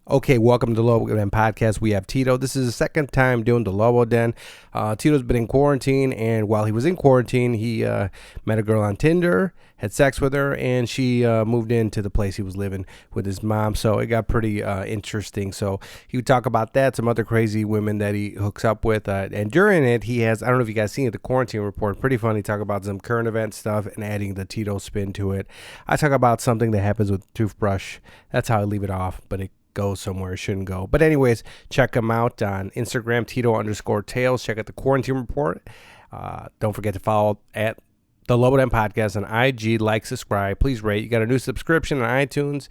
Okay, welcome to the Lobo Den podcast. We have Tito. This is the second time doing the Lobo Den. Tito's been in quarantine, and while he was in quarantine, he met a girl on Tinder, had sex with her, and she moved into the place he was living with his mom. So it got pretty interesting. So he would talk about that, some other crazy women that he hooks up with. And during it, he has, I don't know if you guys seen it, the quarantine report. Pretty funny. Talk about some current event stuff and adding the Tito spin to it. I talk about something that happens with toothbrush. That's how I leave it off, but it go somewhere it shouldn't go. But anyways, check him out on Instagram, Tito_Tales. Check out the quarantine report. Don't forget to follow at the Lobo Den podcast on IG. Like, subscribe, please rate. You got a new subscription on iTunes.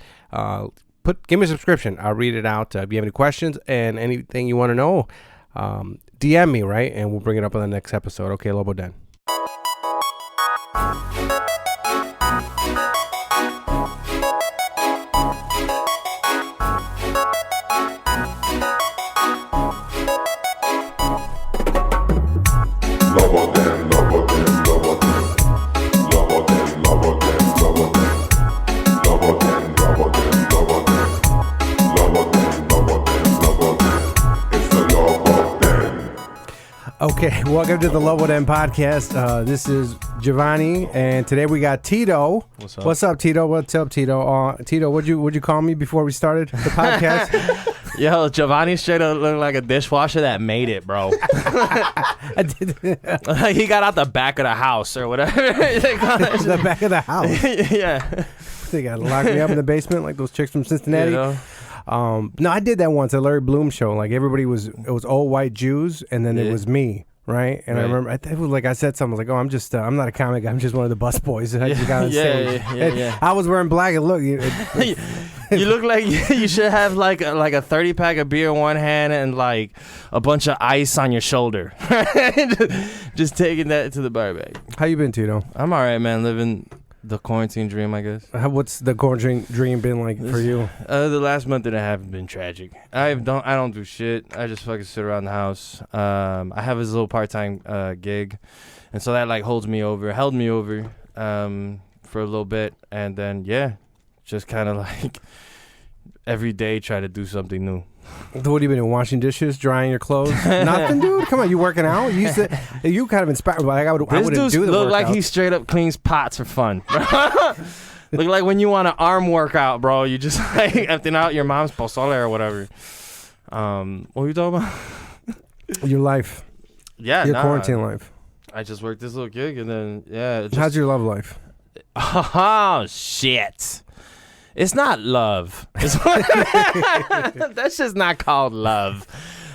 Give me a subscription. I'll read it out. If you have any questions and anything you want to know, DM me, right? And we'll bring it up on the next episode. Okay, Lobo Den. Okay, welcome to the Lobo Den podcast. This is Giovanni, and today we got Tito. What's up? What's up, Tito? What's up, Tito? Tito, what'd you call me before we started the podcast? Yo, Giovanni straight up looked like a dishwasher that made it, bro. I did. He got out the back of the house or whatever. The back of the house. Yeah. They got to lock me up in the basement like those chicks from Cincinnati. You know? No, I did that once at Larry Bloom show. Like it was all white Jews, and then it was me, right? And I remember it was like I said something like, "Oh, I'm not a comic. I'm just one of the bus boys." I just got on stage. Yeah. I was wearing black, and look, You look like you should have like a 30-pack of beer in one hand and like a bunch of ice on your shoulder. just taking that to the bar bag. How you been, Tito? I'm all right, man. Living the quarantine dream, I guess. What's the quarantine dream been like for you? The last month and a half have been tragic. I don't do shit. I just fucking sit around the house. I have this little part-time gig, and so that like held me over for a little bit, and then just kind of like every day try to do something new. What have you been doing? Washing dishes, drying your clothes? Nothing, dude. Come on, you working out? You kind of inspired. Like I wouldn't do the look workout. like he straight up cleans pots for fun. Look like when you want an arm workout, bro. You just like emptying out your mom's pozole or whatever. What were you talking about? Your life. Yeah, your quarantine life. I just worked this little gig and then How's your love life? Oh shit. It's not love. That shit's not called love.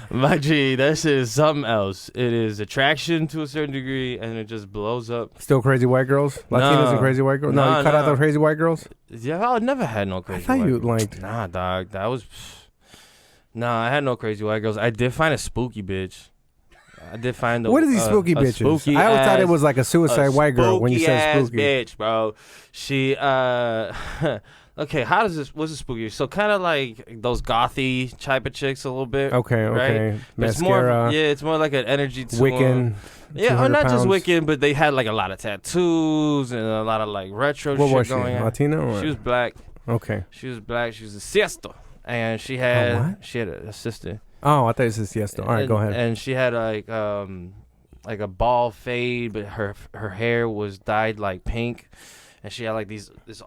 My G, that shit is something else. It is attraction to a certain degree, and it just blows up. Still crazy white girls? Latinas and crazy white girls? No, you cut out the crazy white girls? Yeah, I never had no crazy white girls. Liked. Nah, dog. That was... Nah, I had no crazy white girls. I did find a spooky bitch. I did find what are these spooky bitches? Spooky I always thought it was like a suicide white girl when you said spooky. Bitch, bro. She, okay, what's a spooky? So kind of like those gothy type of chicks a little bit. Okay. Right? Mascara. It's more like an energy to Wiccan. Yeah, or not just Wiccan, but they had like a lot of tattoos and a lot of like retro what shit was she? going on. Latino? She was black. Okay. She was black. She was a siesta. And she had a sister. Oh, I thought it was a siesta. All right, go ahead. And she had like a bald fade, but her hair was dyed like pink. And she had like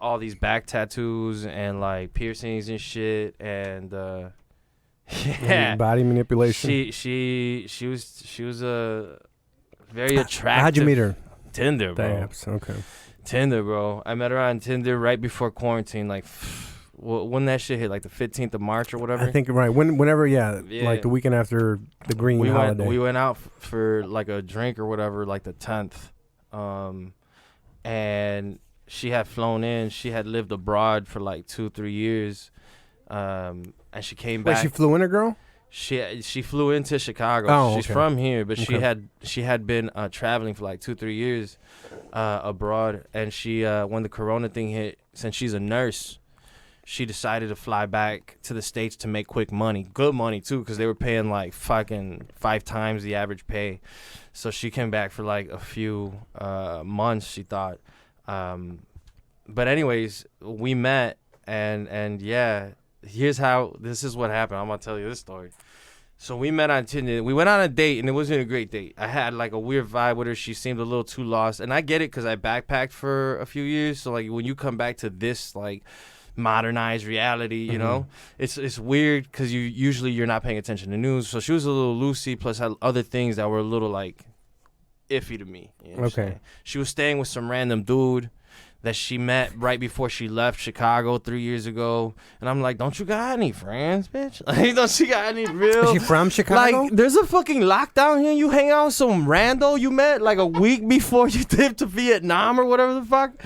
all these back tattoos and like piercings and shit, and body manipulation. She was a very attractive. How'd you meet her? Tinder, bro. Apps. Okay. Tinder, bro. I met her on Tinder right before quarantine, like when that shit hit, like the 15th of March or whatever. I think right. Whenever, like the weekend after the green holiday. We went out for like a drink or whatever, like the 10th, and she had flown in. She had lived abroad for like 2-3 years, and she came back. Wait, she flew in, a girl? She flew into Chicago. Oh, she's from here, but she had been traveling for like 2-3 years abroad, and she when the Corona thing hit, since she's a nurse, she decided to fly back to the States to make quick money. Good money, too, because they were paying, like, fucking 5 times the average pay. So she came back for, like, a few months, she thought. But anyways, we met, and yeah, this is what happened. I'm gonna tell you this story. So we met on Tinder. We went on a date, and it wasn't a great date. I had like a weird vibe with her. She seemed a little too lost, and I get it because I backpacked for a few years. So like when you come back to this like modernized reality, you know, it's weird because you're not paying attention to news. So she was a little loosey, plus had other things that were a little like iffy to me. You know okay. She was staying with some random dude that she met right before she left Chicago 3 years ago. And I'm like, don't you got any friends, bitch? Like, don't you got any real... Is she from Chicago? Like, there's a fucking lockdown here. You hang out with some rando you met like a week before you dipped to Vietnam or whatever the fuck.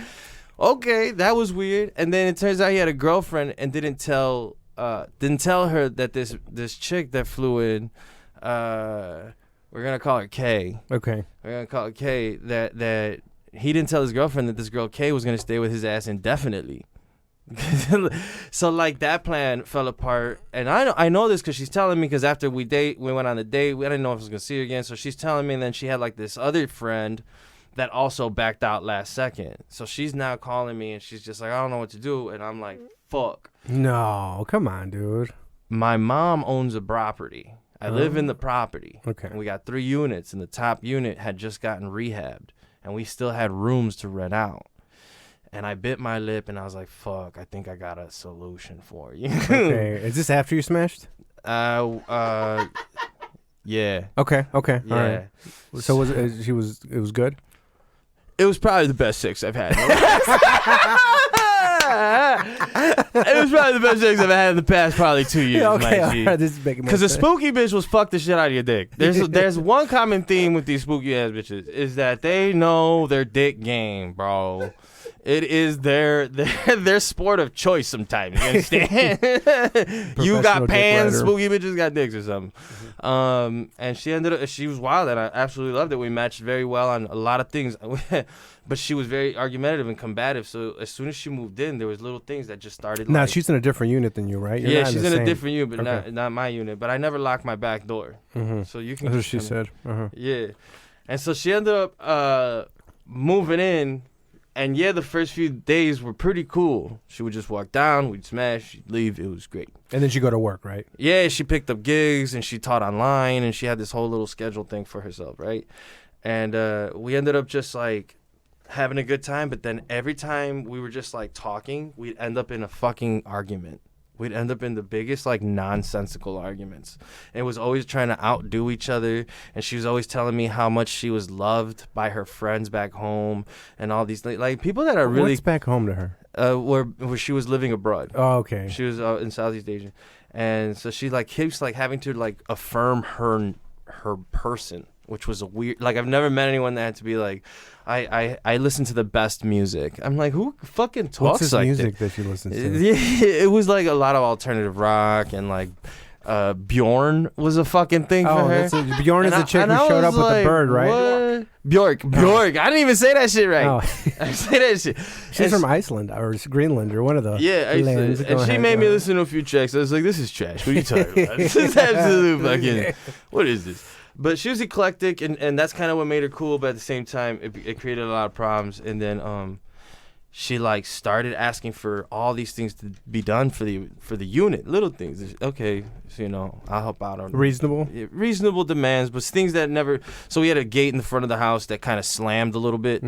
Okay, that was weird. And then it turns out he had a girlfriend and didn't tell her that this chick that flew in, we're going to call her Kay. Okay. We're going to call her Kay, that he didn't tell his girlfriend that this girl Kay was going to stay with his ass indefinitely. So like that plan fell apart, and I know this because she's telling me, because after we went on a date, I didn't know if I was going to see her again, so she's telling me, and then she had like this other friend that also backed out last second. So she's now calling me, and she's just like, I don't know what to do, and I'm like, fuck. No, come on, dude. My mom owns a property. I live in the property. Okay. And we got 3 units, and the top unit had just gotten rehabbed. And we still had rooms to rent out. And I bit my lip, and I was like, fuck, I think I got a solution for you. Okay. Is this after you smashed? Yeah. Okay. Yeah. All right. So it was good? It was probably the best sex I've had. It was probably the best sex I've had in the past probably 2 years. Okay, right, this is making more because the sense. spooky bitch was fuck the shit out of your dick. There's one common theme with these spooky ass bitches is that they know their dick game, bro. It is their sport of choice sometimes. You understand? You got pants, spooky bitches got dicks or something. And she was wild, and I absolutely loved it. We matched very well on a lot of things. But she was very argumentative and combative. So as soon as she moved in, there was little things that just started. Now she's in a different unit than you, right? You're she's in a different unit, but not my unit. But I never locked my back door. So you can. That's what she said. Yeah, and so she ended up moving in, and the first few days were pretty cool. She would just walk down, we'd smash, she'd leave. It was great. And then she'd go to work, right? Yeah, she picked up gigs and she taught online, and she had this whole little schedule thing for herself, right? And we ended up just like having a good time, but then every time we were just like talking, we'd end up in a fucking argument. We'd end up in the biggest like nonsensical arguments. It was always trying to outdo each other, and she was always telling me how much she was loved by her friends back home and all these like people that are really. What's back home to her? Where she was living abroad. Oh, okay. She was in Southeast Asia, and so she like keeps like having to like affirm her person, which was a weird. Like I've never met anyone that had to be like, I listen to the best music. I'm like, who fucking talks What's this like music that she listens to? Yeah, it was like a lot of alternative rock, and like Bjorn was a fucking thing for her. Bjorn is the chick who showed up with the bird, right? What? Bjork. I didn't even say that shit right. Oh. I say that shit. She's from Iceland or Greenland or one of the lands. And she made me listen to a few tracks. I was like, this is trash. What are you talking about? This is absolute fucking. What is this? But she was eclectic, and that's kind of what made her cool. But at the same time, it created a lot of problems. And then she like started asking for all these things to be done for the unit, little things. Okay, so, I'll help out on reasonable demands, but things that never. So we had a gate in the front of the house that kind of slammed a little bit,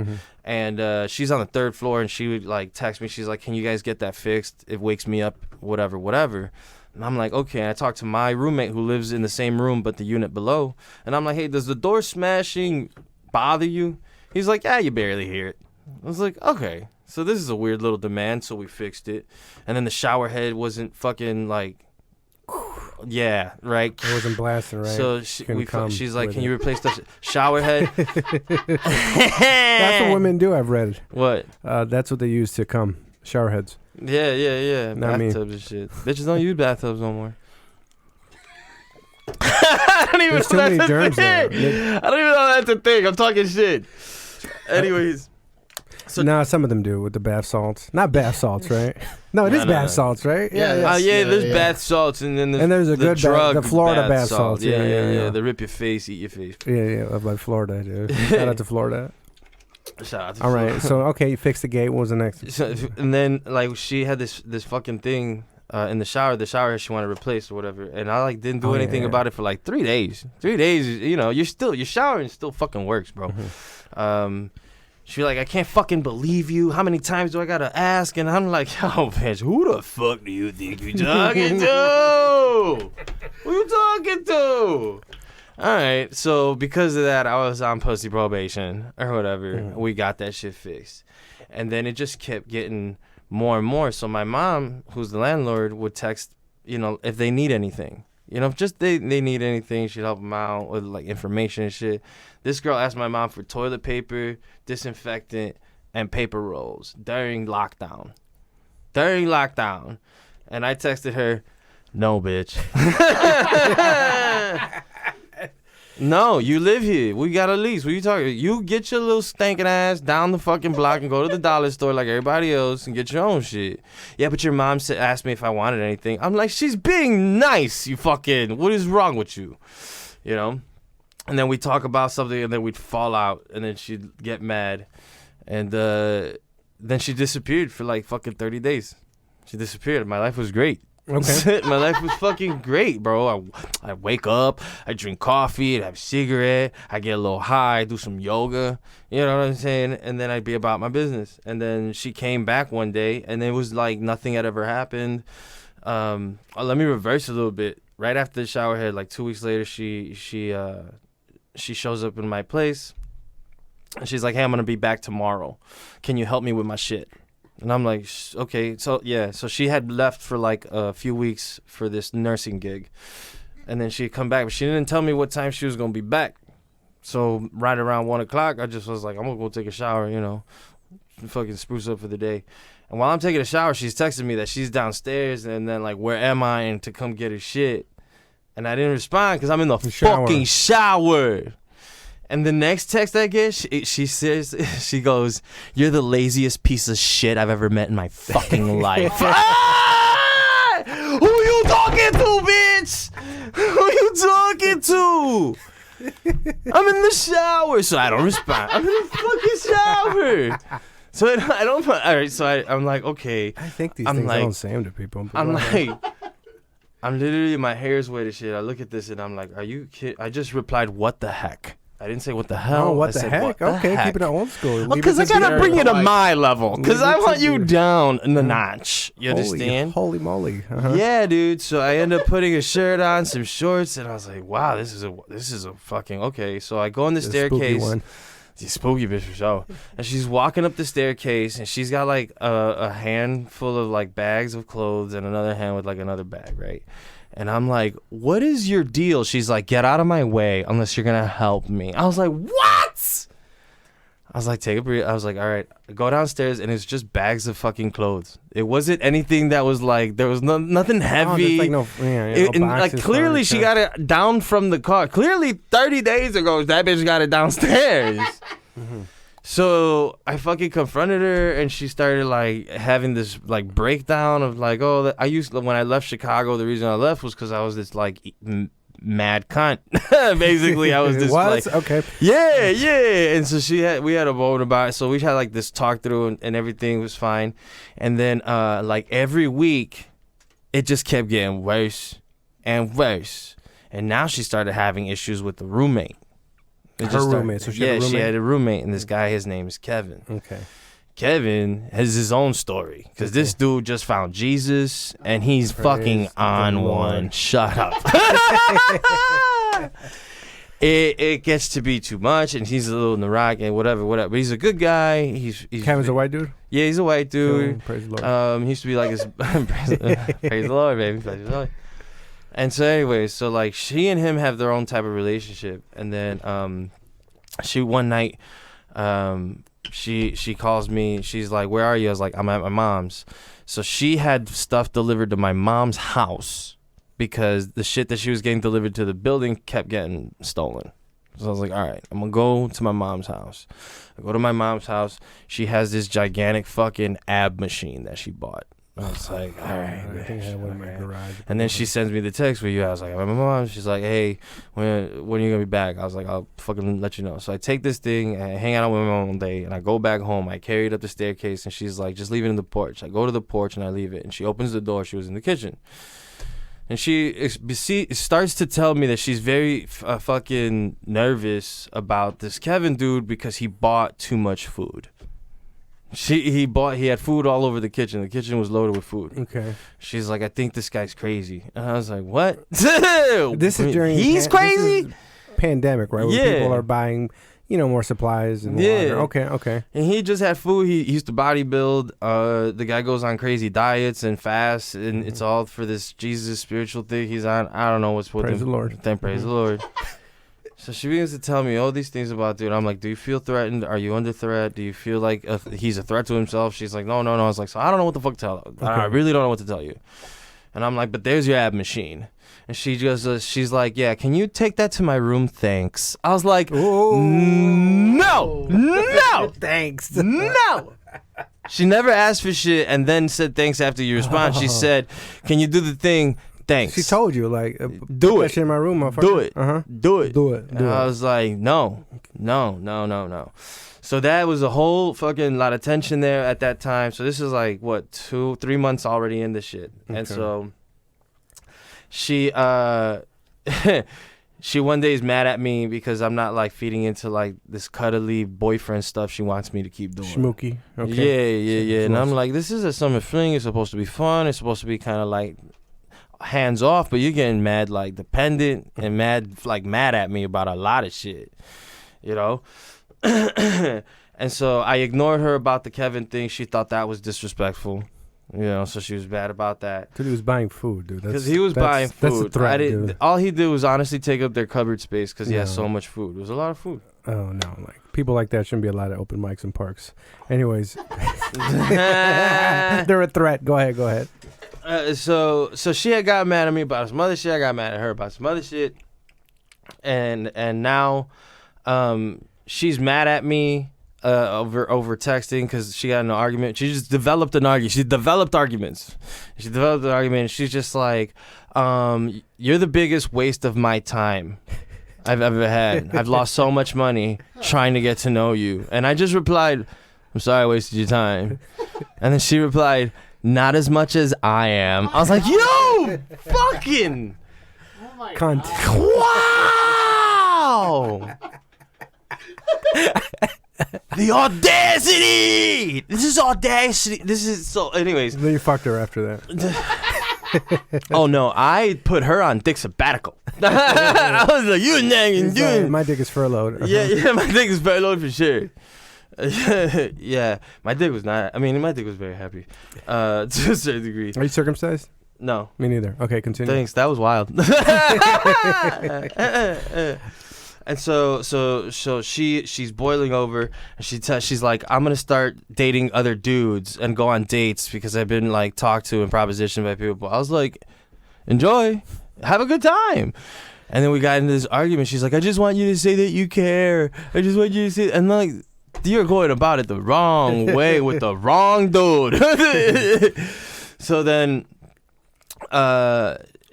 and she's on the 3rd floor, and she would like text me. She's like, "Can you guys get that fixed? It wakes me up, whatever." And I'm like, okay. And I talked to my roommate who lives in the same room but the unit below, and I'm like, hey, does the door smashing bother you? He's like, yeah, you barely hear it. I was like, okay. So this is a weird little demand, so we fixed it. And then the shower head wasn't fucking like, yeah, right. It wasn't blasting, right? So she's like, can you replace the shower head? That's what women do, I've read. What? That's what they use to come, shower heads. Yeah. Not bathtubs and shit. Bitches don't use bathtubs no more. I don't even There's too many germs there. I don't even know that's a thing. I'm talking shit. Anyways. No, some of them do with the bath salts. Not bath salts, right? No, it is bath salts, right? Yeah. There's bath salts, and then there's a good drug, the Florida bath salts. Yeah. They rip your face, eat your face. Yeah. I love Florida, dude. Shout out to Florida. Shout out to All Florida. right, so okay, you fixed the gate. What was the next? And then like she had this fucking thing. in the shower she wanted replaced or whatever, and I like didn't do anything about it for like 3 days. 3 days, you know, your showering still fucking works, bro. She like, I can't fucking believe you. How many times do I gotta ask? And I'm like, yo, bitch, who the fuck do you think you talking to? Who you talking to? All right, so because of that, I was on pussy probation or whatever. We got that shit fixed, and then it just kept getting more and more. So my mom, who's the landlord, would text, you know, if they need anything. You know, if just they need anything, she'd help them out with like information and shit. This girl asked my mom for toilet paper, disinfectant, and paper rolls during lockdown. And I texted her, no, bitch. No, you live here. We got a lease. What are you talking? You get your little stinking ass down the fucking block and go to the dollar store like everybody else and get your own shit. Yeah, but your mom asked me if I wanted anything. I'm like, she's being nice, you fucking. What is wrong with you? You know? And then we talk about something and then we'd fall out and then she'd get mad. And then she disappeared for like fucking 30 days. She disappeared. My life was great. Okay. My life was fucking great, bro. I wake up, I drink coffee, I have a cigarette, I get a little high, do some yoga, you know what I'm saying? And then I'd be about my business. And then she came back one day, and it was like nothing had ever happened. Let me reverse a little bit. Right after the shower head, like 2 weeks later, she shows up in my place, and she's like, hey, I'm going to be back tomorrow. Can you help me with my shit? And I'm like, okay. So, yeah. So she had left for like a few weeks for this nursing gig. And then she'd come back. But she didn't tell me what time she was going to be back. So right around 1 o'clock, I just was like, I'm going to go take a shower, you know, fucking spruce up for the day. And while I'm taking a shower, she's texting me that she's downstairs. And then like, where am I? And to come get her shit. And I didn't respond because I'm in the fucking shower. And the next text I get, she says, she goes, you're the laziest piece of shit I've ever met in my fucking life. Ah! Who you talking to, bitch? Who you talking to? I'm in the shower, so I don't respond. I'm in the fucking shower. So I don't, all right, so I'm like, okay. I think these things don't say them to people. I'm like, I'm literally, my hair's wet as shit. I look at this and I'm like, are you kidding? I just replied, what the heck? I didn't say what the hell. Oh, what I the heck? Okay, keep it old school. Because I gotta bring it to my level. Because I want you down in the notch. You understand? Holy moly! Yeah, dude. So I end up putting a shirt on, some shorts, and I was like, wow, this is a fucking okay. So I go on the staircase. She's spooky bitch for sure. And she's walking up the staircase, and she's got like a handful of like bags of clothes and another hand with like another bag, right? And I'm like, what is your deal? She's like, get out of my way unless you're going to help me. I was like, what? I was like, take a breath. I was like, all right, go downstairs. And it's just bags of fucking clothes. It wasn't anything that was like, there was nothing heavy. Like no like clearly she got it down from the car. Clearly 30 days ago, that bitch got it downstairs. So I fucking confronted her, and she started like having this like breakdown of like, oh, when I left Chicago, the reason I left was because I was this like mad cunt. Basically, I was this like, okay, yeah. And so we had a moment about it. So we had like this talk through, and everything was fine. And then like every week, it just kept getting worse and worse. And now she started having issues with the roommate. Her roommate. So she had a roommate, and this guy, his name is Kevin. Okay. Kevin has his own story because this dude just found Jesus, and he's fucking on one. Shut up. It gets to be too much, and he's a little neurotic and whatever. But he's a good guy. He's Kevin's a white dude. Yeah, he's a white dude. Praise the Lord. He used to be like his praise the Lord, baby. Praise the Lord. And so anyway, so like she and him have their own type of relationship. And then she one night she calls me. She's like, where are you? I was like, I'm at my mom's. So she had stuff delivered to my mom's house because the shit that she was getting delivered to the building kept getting stolen. So I was like, all right, I'm going to go to my mom's house. I go to my mom's house. She has this gigantic fucking ab machine that she bought. I was like, all right. I think I had one in my garage. And then she sends me the text where you. I was like, I'm at my mom. She's like, hey, when are you gonna be back? I was like, I'll fucking let you know. So I take this thing and I hang out with my mom all day, and I go back home. I carry it up the staircase, and she's like, just leave it in the porch. I go to the porch and I leave it, and she opens the door. She was in the kitchen, and she starts to tell me that she's very fucking nervous about this Kevin dude because he bought too much food. He had food all over the kitchen. The kitchen was loaded with food. Okay. She's like, I think this guy's crazy. And I was like, what? This is during he's crazy? This is pandemic, right? Where people are buying, more supplies and water. Okay. And he just had food. He used to bodybuild. The guy goes on crazy diets and fasts, and it's all for this Jesus spiritual thing he's on. I don't know what's with him. Praise the Lord. Then praise the Lord. So she begins to tell me all these things about dude. I'm like, do you feel threatened? Are you under threat? Do you feel like he's a threat to himself? She's like, no. I was like, so I don't know what the fuck to tell. Okay. I really don't know what to tell you. And I'm like, but there's your ab machine. And she just, she's like, yeah, can you take that to my room? Thanks. I was like, no, thanks. No. She never asked for shit and then said thanks after you respond. She said, can you do the thing? Thanks. She told you, like, do it. That shit in my room, motherfucker. Do it. Do it. Do it. And I was like, no. So that was a whole fucking lot of tension there at that time. So this is like, what, 2-3 months already in this shit. Okay. And so she she one day is mad at me because I'm not like feeding into like this cuddly boyfriend stuff she wants me to keep doing. Schmooky. Okay. Yeah. And I'm like, this is a summer fling. It's supposed to be fun. It's supposed to be kind of like hands off, but you're getting mad like dependent and mad at me about a lot of shit, And so I ignored her about the Kevin thing. She thought that was disrespectful, so she was bad about that. Because he was buying food, dude. Because he was buying food. That's a threat, dude. All he did was honestly take up their cupboard space because he has so much food. It was a lot of food. Oh no, like people like that shouldn't be allowed at open mics in parks. Anyways, they're a threat. Go ahead. So she had got mad at me about some other shit. I got mad at her about some other shit, and now, she's mad at me over texting because she got in an argument. She just developed an argument. She developed arguments. She developed an argument. She's just like, "You're the biggest waste of my time I've ever had. I've lost so much money trying to get to know you." And I just replied, "I'm sorry I wasted your time." And then she replied, "Not as much as I am." I was like, yo, fucking. Oh my Cunt. Wow. The audacity. This is audacity. This is so, anyways. Then you fucked her after that. Oh, no. I put her on dick sabbatical. I was like, you're nagging, dude. My dick is furloughed. Yeah, my dick is furloughed for sure. Yeah, my dick was not. I mean, my dick was very happy, to a certain degree. Are you circumcised? No, me neither. Okay, continue. Thanks. That was wild. And so she's boiling over, and she's like, I'm gonna start dating other dudes and go on dates because I've been like talked to and propositioned by people. I was like, enjoy, have a good time. And then we got into this argument. She's like, I just want you to say that you care. I just want you to say, and like, you're going about it the wrong way with the wrong dude. So then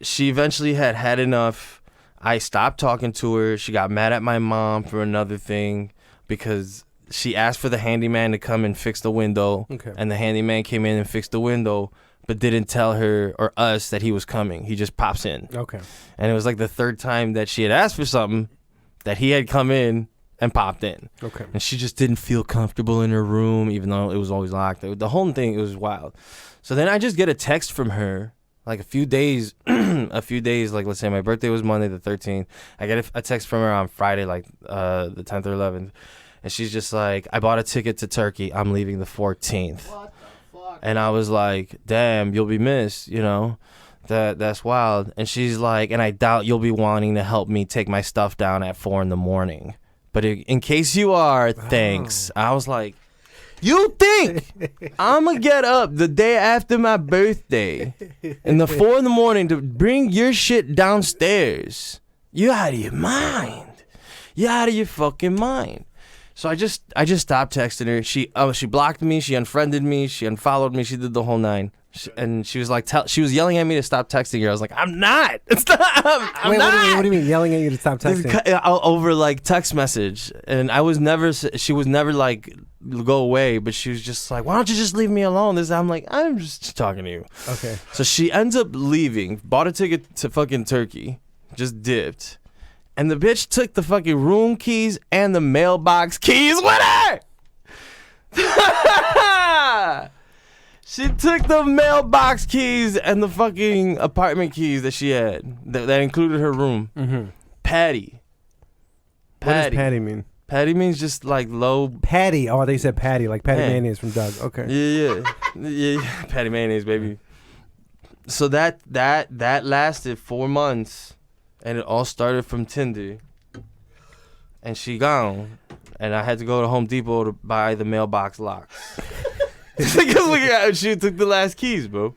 she eventually had enough. I stopped talking to her. She got mad at my mom for another thing because she asked for the handyman to come and fix the window. Okay. And the handyman came in and fixed the window, but didn't tell her or us that he was coming. He just pops in. Okay. And it was like the third time that she had asked for something that he had come in and popped in. Okay. And she just didn't feel comfortable in her room, even though it was always locked. The whole thing, it was wild. So then I just get a text from her, like a few days, like let's say my birthday was Monday the 13th. I get a text from her on Friday, like the 10th or 11th. And she's just like, I bought a ticket to Turkey. I'm leaving the 14th. What the fuck? And I was like, damn, you'll be missed, you know? That's wild. And she's like, and I doubt you'll be wanting to help me take my stuff down at 4 a.m. But in case you are, thanks. I was like, you think I'm going to get up the day after my birthday in the 4 a.m. to bring your shit downstairs? You out of your mind. You out of your fucking mind. So I just stopped texting her. She blocked me. She unfriended me. She unfollowed me. She did the whole 9. And she was like, she was yelling at me to stop texting her. I was like, I'm not. It's not. I'm Wait, not. what do you mean yelling at you to stop texting? Over like text message, and I was never. She was never like go away, but she was just like, why don't you just leave me alone? I'm like, I'm just talking to you. Okay. So she ends up leaving, bought a ticket to fucking Turkey, just dipped, and the bitch took the fucking room keys and the mailbox keys with her. She took the mailbox keys and the fucking apartment keys that she had that included her room. Mm-hmm. Patty. What does Patty mean? Patty means just like low. Patty. Oh, they said Patty, like Patty mayonnaise from Doug. Okay. Yeah. Patty mayonnaise, baby. So that lasted 4 months, and it all started from Tinder. And she gone, and I had to go to Home Depot to buy the mailbox locks. Because she took the last keys, bro.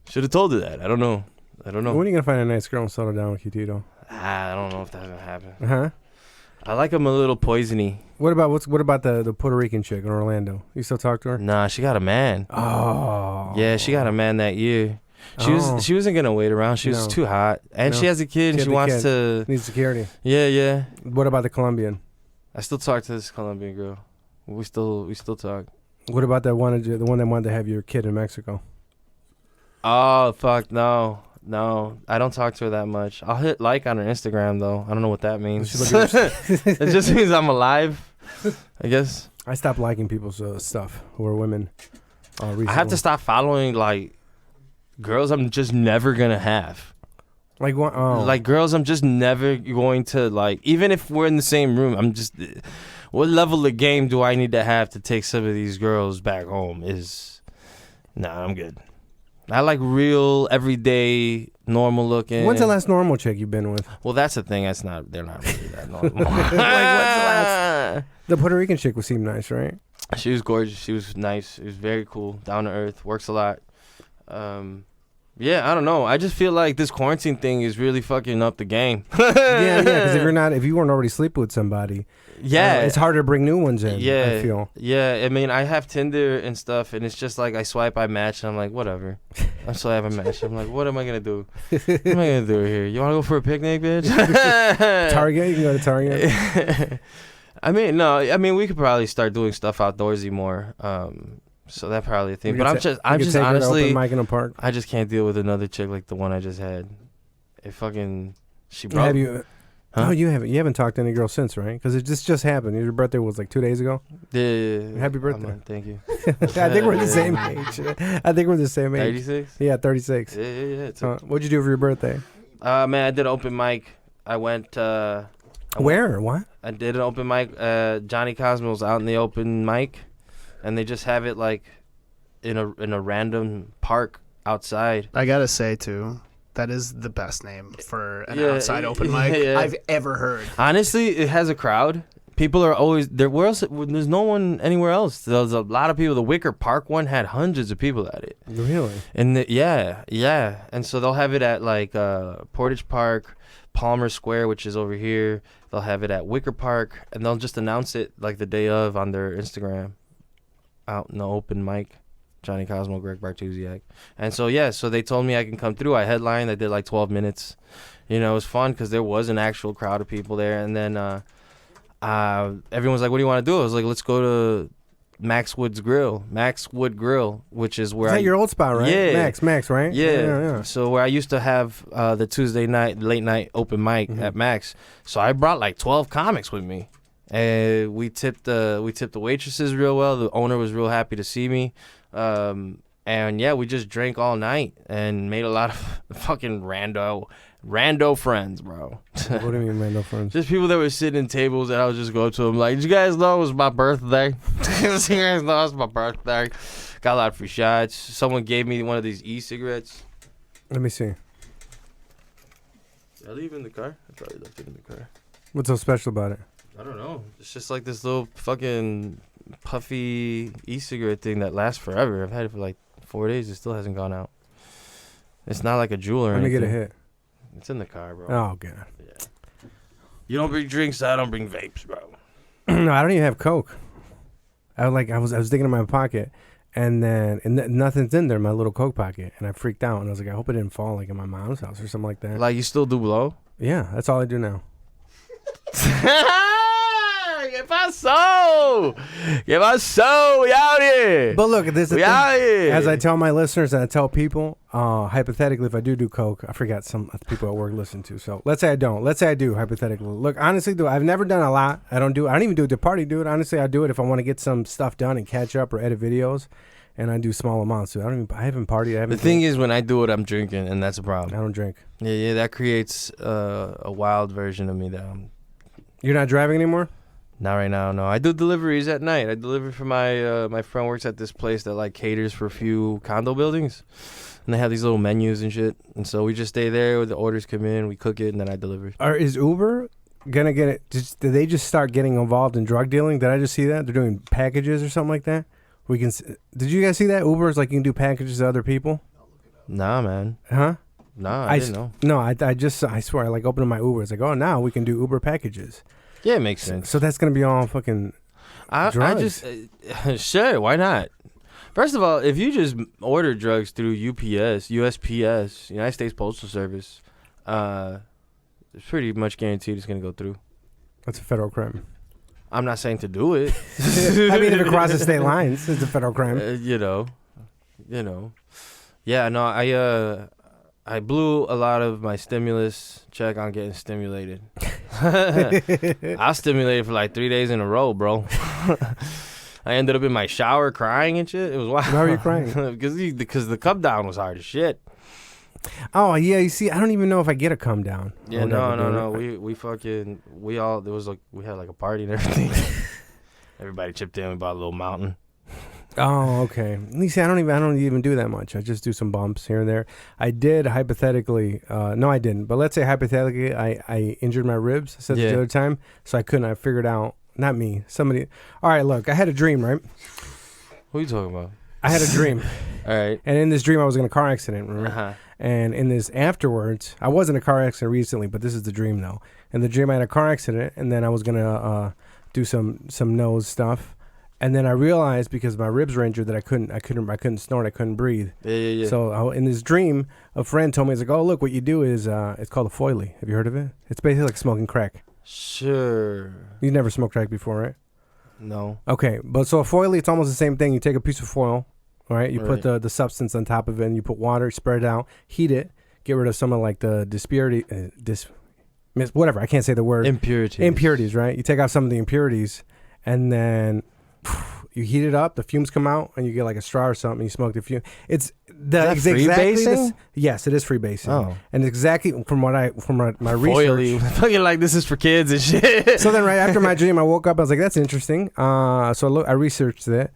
Should have told her that. I don't know. When are you gonna find a nice girl and settle down with you, Tito? I don't know if that's gonna happen. Huh? I like him a little poisony. What about the Puerto Rican chick in Orlando? You still talk to her? Nah, she got a man. Oh. Yeah, she got a man that year. She wasn't gonna wait around. She was too hot, and she has a kid, and she wants to need security. Yeah. What about the Colombian? I still talk to this Colombian girl. We still talk. What about the one that wanted to have your kid in Mexico? Oh fuck no. I don't talk to her that much. I'll hit like on her Instagram though. I don't know what that means. It just means I'm alive, I guess. I stopped liking people's stuff who are women. Recently. I have to stop following like girls I'm just never gonna have. Like what? Oh. Like girls I'm just never going to like. Even if we're in the same room, I'm just. What level of game do I need to have to take some of these girls back home? Nah, I'm good. I like real, everyday, normal looking. When's the last normal chick you've been with? Well, that's the thing. They're not really that normal. Like, when's the last? The Puerto Rican chick would seem nice, right? She was gorgeous. She was nice. She was very cool, down to earth, works a lot. Yeah, I don't know. I just feel like this quarantine thing is really fucking up the game. Yeah, because if you weren't already sleeping with somebody, it's harder to bring new ones in. Yeah, I feel. Yeah, I mean, I have Tinder and stuff, and it's just like I swipe, I match, and I'm like, whatever. I swipe, I match. I'm like, what am I gonna do? What am I gonna do here? You wanna go for a picnic, bitch? Target, you can go to Target. I mean, we could probably start doing stuff outdoorsy more. So that's probably a thing. But I'm just honestly, open mic in a park. I just can't deal with another chick like the one I just had. She broke. Have you? Huh? Oh, you haven't talked to any girl since, right? Because this just happened. Your birthday was like 2 days ago. Yeah. Happy birthday. Thank you. I think we're the same age. 36? Yeah, 36. Yeah. What'd you do for your birthday? Man, I did an open mic. I went. Where? What? I did an open mic. Johnny Cosmo's out in the open mic. And they just have it like in a random park outside. I gotta say too, that is the best name for an outside open mic I've ever heard. Honestly, it has a crowd. People are always there. Where else? There's no one anywhere else. There's a lot of people. The Wicker Park one had hundreds of people at it. Really? And yeah. And so they'll have it at like Portage Park, Palmer Square, which is over here. They'll have it at Wicker Park, and they'll just announce it like the day of on their Instagram. Out in the open mic, Johnny Cosmo, Greg Bartusiak. And so they told me I can come through. I headlined. I did like 12 minutes. It was fun because there was an actual crowd of people there. And then everyone was like, what do you want to do? I was like, let's go to Maxwood Grill, which is where is that your old spot, right? Yeah. Max, right? Yeah. So where I used to have the Tuesday night, late night open mic at Max. So I brought like 12 comics with me. And we tipped the waitresses real well. The owner was real happy to see me. And yeah, we just drank all night and made a lot of fucking rando friends, bro. What do you mean rando friends? Just people that were sitting in tables and I would just go to them like, did you guys know it was my birthday? Did you guys know it was my birthday? Got a lot of free shots. Someone gave me one of these e-cigarettes. Let me see. Did I leave it in the car? I probably left it in the car. What's so special about it? I don't know. It's just like this little fucking puffy e-cigarette thing that lasts forever. I've had it for like 4 days. It still hasn't gone out. It's not like a jewel or anything. Let me get a hit. It's in the car, bro. Oh, God. Yeah. You don't bring drinks, I don't bring vapes, bro. No, I don't even have Coke. I was digging in my pocket, And then nothing's in there, my little Coke pocket. And I freaked out. And I was like, I hope it didn't fall like in my mom's house or something like that. Like, you still do blow? Yeah, that's all I do now. ¿Qué pasó? ¿Qué pasó? We out here. But look, this is we out here. As I tell my listeners and I tell people, hypothetically, if I do Coke, I forgot some people at work listen to. So let's say I don't. Let's say I do, hypothetically. Look, honestly, though, I've never done a lot. I don't even do it to party, dude. Honestly, I do it if I want to get some stuff done and catch up or edit videos. And I do small amounts. So I haven't partied. The thing is, when I do it, I'm drinking, and that's a problem. I don't drink. Yeah, that creates a wild version of me that I'm... You're not driving anymore? Not right now, no. I do deliveries at night. I deliver for my friend works at this place that like caters for a few condo buildings, and they have these little menus and shit. And so we just stay there. The orders come in, we cook it, and then I deliver. Is Uber gonna get it? Did they just start getting involved in drug dealing? Did I just see that they're doing packages or something like that? We can. Did you guys see that Uber is like you can do packages to other people? Nah, man. Huh? Nah, I didn't know. No, I swear, I like opening my Uber. It's like, oh, now we can do Uber packages. Yeah, it makes sense. So that's gonna be all fucking drugs. I just sure, why not? First of all, if you just order drugs through UPS, USPS, United States Postal Service, it's pretty much guaranteed it's gonna go through. That's a federal crime. I'm not saying to do it. I mean, if it crosses state lines, it's a federal crime. You know. Yeah, no, I blew a lot of my stimulus check on getting stimulated. I was stimulated for like 3 days in a row, bro. I ended up in my shower crying and shit. It was wild. Why were you crying? Because the come down was hard as shit. Oh yeah, you see, I don't even know if I get a come down. Yeah, no. We all we had like a party and everything. Everybody chipped in. We bought a little mountain. Oh, okay. You see, I don't even do that much. I just do some bumps here and there. I did hypothetically. No, I didn't. But let's say hypothetically, I injured my ribs since the other time, so I couldn't. I figured out, not me, somebody. All right, look, I had a dream, right? What are you talking about? I had a dream. All right. And in this dream, I was in a car accident. Remember? Uh-huh. And in this afterwards, I was in a car accident recently, but this is the dream though. In the dream, I had a car accident, and then I was gonna do some nose stuff, and then I realized because my ribs were injured that I couldn't snort, I couldn't breathe. Yeah. So in this dream, a friend told me, he's like, "Oh, look, what you do is it's called a foily. Have you heard of it? It's basically like smoking crack." Sure. You never smoked crack before, right? No. Okay, but so a foily, it's almost the same thing. You take a piece of foil. All right, you put the substance on top of it, and you put water, spread it out, heat it, get rid of some of like the whatever, I can't say the word. Impurities, right? You take out some of the impurities, and then you heat it up, the fumes come out, and you get like a straw or something, you smoke the fume. It's freebasing? Yes, it is freebasing. Oh. And exactly from my research. Fucking like this is for kids and shit. So then right after my dream, I woke up, I was like, that's interesting. So I researched it.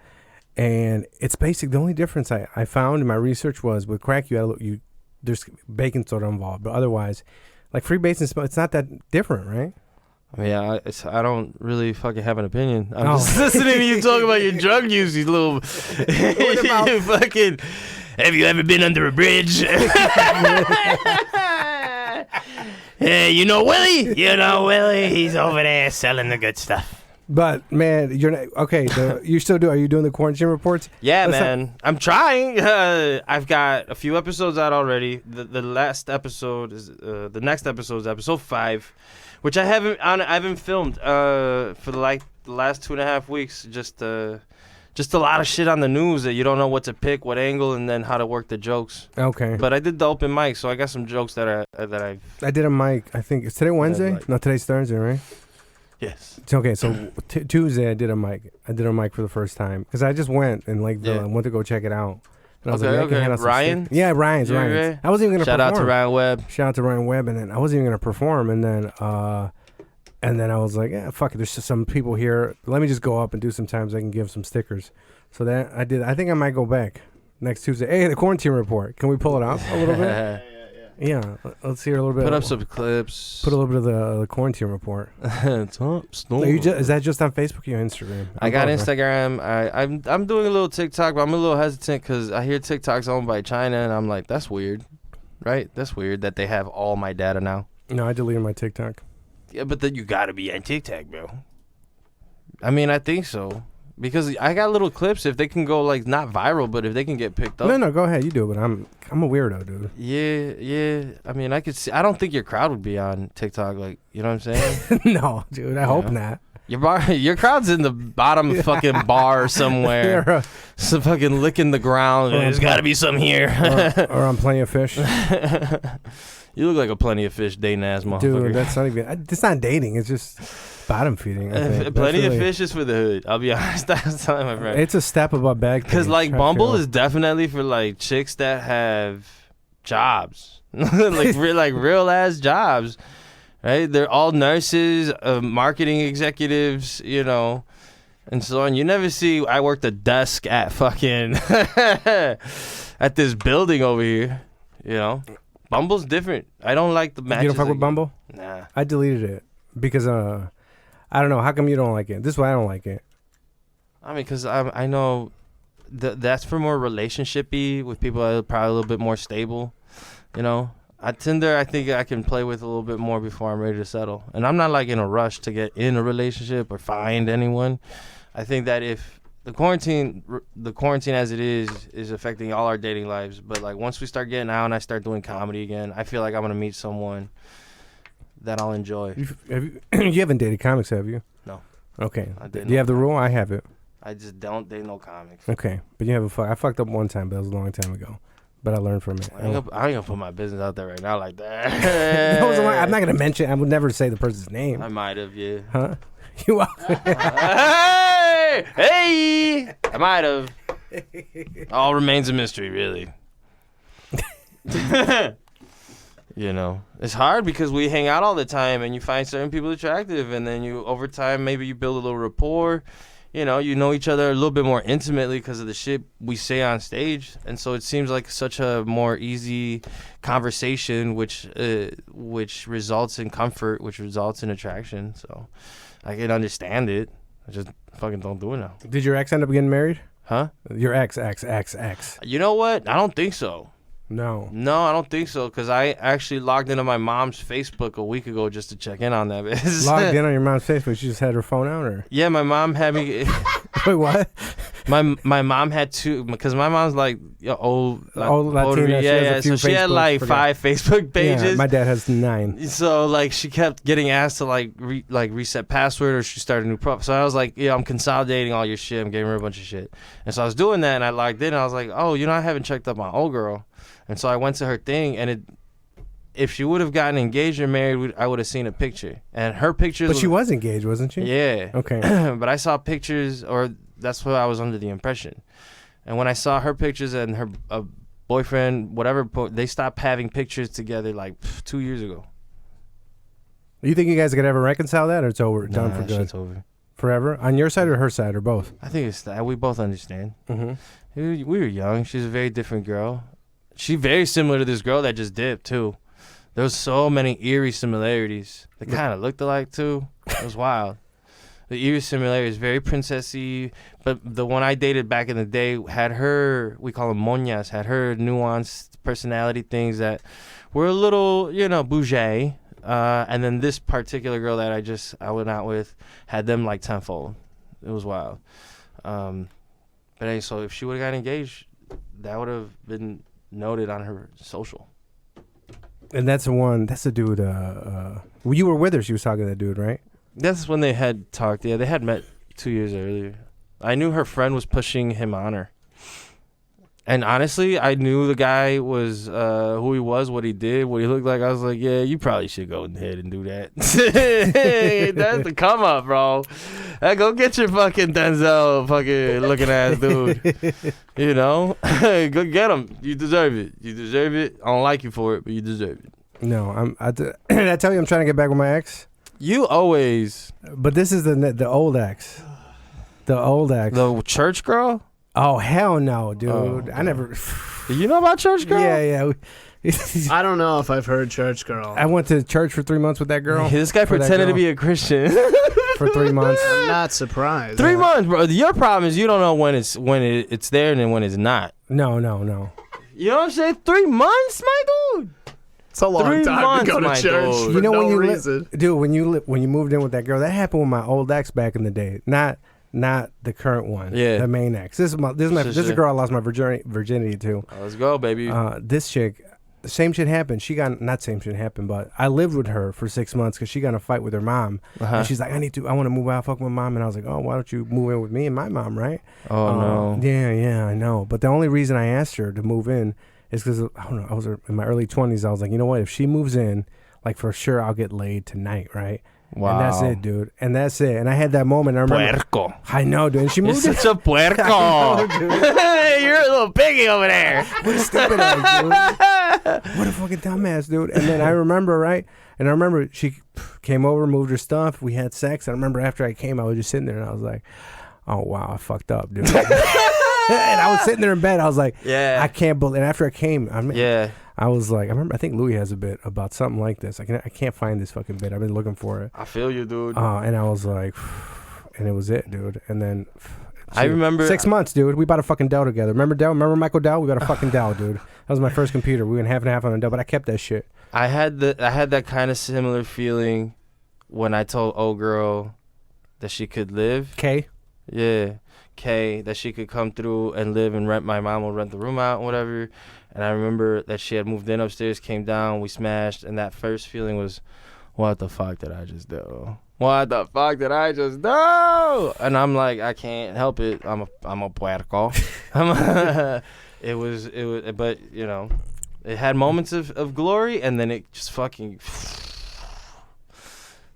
And it's basic. The only difference I found in my research was with crack, there's baking soda involved, but otherwise, like freebasing, it's not that different, right? Yeah, I don't really fucking have an opinion. I'm just listening to you talk about your drug use, you little. You fucking. Have you ever been under a bridge? Hey, you know Willie? He's over there selling the good stuff. But man, you're not, okay. You still do? Are you doing the quarantine reports? Yeah, man. I'm trying. I've got a few episodes out already. The last episode is the next episode is episode 5, which I haven't filmed for the last 2.5 weeks. Just a lot of shit on the news that you don't know what to pick, what angle, and then how to work the jokes. Okay. But I did the open mic, so I got some jokes that I did a mic. I think it's today Wednesday. No, today's Thursday, right? Yes. It's okay. So Tuesday I did a mic. For the first time because I just went in Lakeville and went to go check it out. And I was like, Ryan? Yeah, Ryan's. Right. I wasn't even gonna perform. Shout out to Ryan Webb. Shout out to Ryan Webb, and then I wasn't even gonna perform, and then I was like, yeah, fuck it. There's just some people here. Let me just go up and do some times. I can give some stickers. So that I did. I think I might go back next Tuesday. Hey, the quarantine report. Can we pull it up a little bit? Yeah, let's hear a little bit. Put up some clips. Put a little bit of the quarantine report. Top snow. Is that just on Facebook or Instagram? I got Instagram. I'm doing a little TikTok, but I'm a little hesitant because I hear TikTok's owned by China, and I'm like, that's weird, right? That's weird that they have all my data now. No, I deleted my TikTok. Yeah, but then you gotta be on TikTok, bro. I mean, I think so. Because I got little clips. If they can go like not viral, but if they can get picked up. No, go ahead. You do it. But I'm a weirdo, dude. Yeah. I mean, I could see. I don't think your crowd would be on TikTok. Like, you know what I'm saying? No, dude. I hope not. Your crowd's in the bottom fucking bar somewhere. So fucking licking the ground. There's got to be some here. or on Plenty of Fish. You look like a Plenty of Fish dating ass motherfucker. Dude, that's not even. It's not dating. It's just bottom feeding. Plenty of Fish is for the hood. I'll be honest. I was telling my friend. It's a step above bag. Because like Bumble is definitely for like chicks that have jobs, like real ass jobs. Right, they're all nurses, marketing executives, you know, and so on. You never see. I worked a desk at fucking at this building over here. You know, Bumble's different. I don't like the matches. You don't fuck with Bumble? Nah. I deleted it because I don't know. How come you don't like it? This is why I don't like it. I mean, because I know that's for more relationshipy with people that are probably a little bit more stable. You know. At Tinder, I think I can play with a little bit more before I'm ready to settle. And I'm not like in a rush to get in a relationship or find anyone. I think that if the quarantine as it is affecting all our dating lives. But like once we start getting out and I start doing comedy again, I feel like I'm going to meet someone that I'll enjoy. You haven't dated comics, have you? No. Okay. Do you have the rule? I have it. I just don't date no comics. Okay. But you have I fucked up one time, but that was a long time ago. But I learned from it. I ain't gonna put my business out there right now like that. I'm not gonna mention. I would never say the person's name. I might have, yeah. Huh? You are. Hey! I might have. All remains a mystery, really. You know, it's hard because we hang out all the time, and you find certain people attractive, and then over time maybe you build a little rapport. You know each other a little bit more intimately because of the shit we say on stage. And so it seems like such a more easy conversation, which results in comfort, which results in attraction. So I can understand it. I just fucking don't do it now. Did your ex end up getting married? Huh? Your ex. You know what? I don't think so. No, I don't think so, because I actually logged into my mom's Facebook a week ago just to check in on that. Logged in on your mom's Facebook? She just had her phone out, or? Yeah, my mom had me. Wait, what? My mom had two, because my mom's like old Latina. Yeah. So she had like 5 Facebook pages. Yeah, my dad has 9. So like she kept getting asked to reset password, or she started a new profile. So I was like, I'm consolidating all your shit. I'm giving her a bunch of shit. And so I was doing that, and I logged in, and I was like, oh, I haven't checked up my old girl. And so I went to her thing, and if she would have gotten engaged or married, I would have seen a picture. And her pictures. But she was engaged, wasn't she? Yeah. Okay. But I saw pictures, or that's what I was under the impression. And when I saw her pictures and her boyfriend, whatever, they stopped having pictures together like 2 years ago. You think you guys could ever reconcile that, or it's over, done for good? It's over. Forever? On your side or her side, or both? I think it's that. We both understand. Mm-hmm. We were young. She's a very different girl. She's very similar to this girl that just dipped, too. There was so many eerie similarities. They kind of looked alike, too. It was wild. The eerie similarities, very princessy. But the one I dated back in the day had her, we call them moñas, had her nuanced personality things that were a little, bougie. And then this particular girl that I went out with had them like tenfold. It was wild. But hey, so if she would have got engaged, that would have been noted on her social. And that's the dude, you were with her, she was talking to that dude, right? That's when they had talked. Yeah, they had met 2 years earlier. I knew her friend was pushing him on her. And honestly, I knew the guy was who he was, what he did, what he looked like. I was like, yeah, you probably should go ahead and do that. That's the come up, bro. Go get your fucking Denzel fucking looking ass dude. Go get him. You deserve it. I don't like you for it, but you deserve it. No, did I tell you I'm trying to get back with my ex? You always. But this is the old ex. The old ex. The church girl? Oh, hell no, dude. Oh, okay. I never... You know about church girl? Yeah. I don't know if I've heard church girl. I went to church for 3 months with that girl. This guy pretended to be a Christian. For 3 months. I'm not surprised. 3 months, bro. Your problem is you don't know when it's there and then when it's not. No. You know what I'm saying? 3 months, my dude. It's a long time to go to church. Dude. For no reason. Dude, when you moved in with that girl, that happened with my old ex back in the day. Not not the current one. Yeah. The main ex. This is a girl I lost my virginity to. Let's go, baby. This chick, the same shit happened. Not same shit happened, but I lived with her for 6 months because she got in a fight with her mom. And she's like, I want to move out, fuck my mom. And I was like, oh, why don't you move in with me and my mom, right? Oh, no. Yeah, I know. But the only reason I asked her to move in is because, I don't know, I was in my early 20s. I was like, you know what? If she moves in, like for sure I'll get laid tonight, right? Wow. And that's it, dude. And that's it. And I had that moment. I remember. Puerco. I know, dude. And she moved. You're such a puerco. You're a little piggy over there. What a stupid ass, dude. What a fucking dumbass, dude. And then I remember, right? And I remember she came over, moved her stuff. We had sex. I remember after I came, I was just sitting there and I was like, oh, wow, I fucked up, dude. And I was sitting there in bed. I was like, I can't believe. And after I came, I was like, I think Louis has a bit about something like this. I can't find this fucking bit. I've been looking for it. I feel you, dude. And I was like, and it was it, dude. And then I remember 6 months, dude. We bought a fucking Dell together. Remember Dell? Remember Michael Dell? We bought a fucking Dell, dude. That was my first computer. We went half and half on a Dell, but I kept that shit. I had that kind of similar feeling when I told old girl that she could live. Kay? Yeah. Kay, that she could come through and live and rent. My mom would rent the room out and whatever. And I remember that she had moved in upstairs, came down, we smashed, and that first feeling was, what the fuck did I just do? What the fuck did I just do? And I'm like, I can't help it. I'm a puerco. It was, but you know, it had moments of glory, and then it just fucking